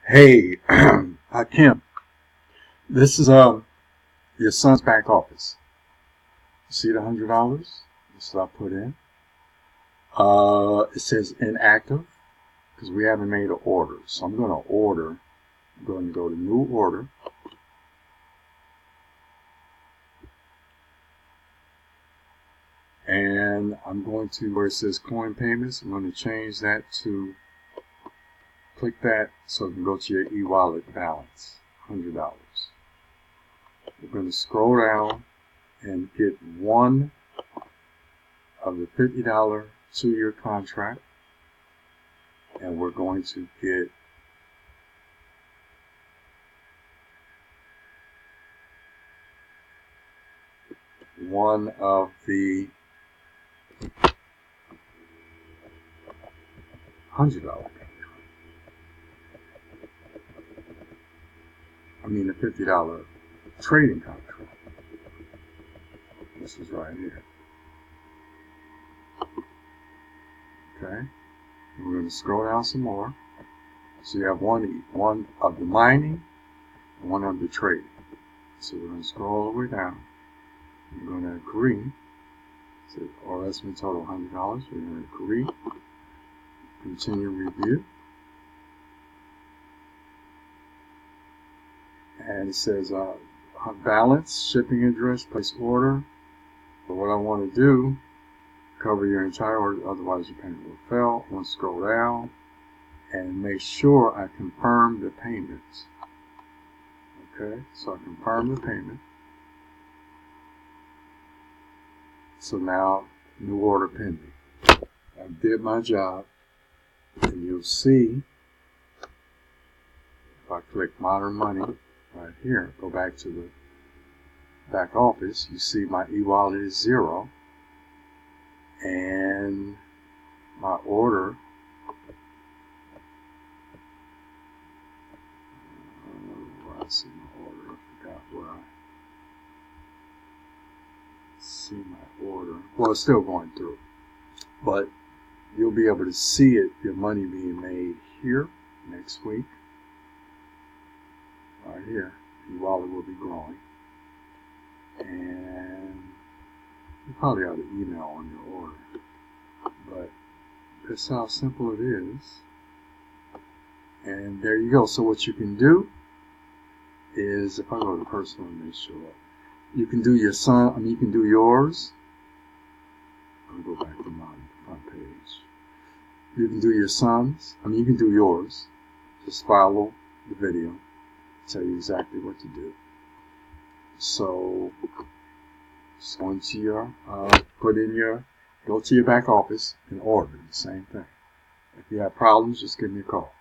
Hey, Kim, this is your son's back office. You see the $100? This is what I put in. It says inactive because we haven't made an order. So I'm going to order. I'm going to go to new order. And I'm going to where it says coin payments. I'm going to change that to click that so it can go to your e-wallet balance, $100. We're going to scroll down and get one of the $50 2-year contract, and we're going to get one of the $100 contract. I mean the $50 trading contract. This is right here. Okay. We're going to scroll down some more. So you have one of the mining and one of the trading. So we're going to scroll all the way down. We're going to agree. So, or estimate total $100. We're going to agree. Continue review. And it says balance, shipping address, place order. But what I want to do, cover your entire order, otherwise your payment will fail. I want to scroll down and make sure I confirm the payment. Okay, so I confirm the payment. So now, new order pending. I did my job, and you'll see, if I click modern money right here, go back to the back office, you see my e-wallet is 0, and my order, where I see my order, I forgot where I see my order. Well, it's still going through, but you'll be able to see it, your money being made here next week. Right here, your wallet will be growing. And you probably ought to email on your order. But that's how simple it is. And there you go. So what you can do is, if I go to personal and they show up, you can do your son, you can do yours. I'll go back to my front page. You can do your son's, you can do yours. Just follow the video. Tell you exactly what to do. So, just go into your, go to your back office and order the same thing. If you have problems, just give me a call.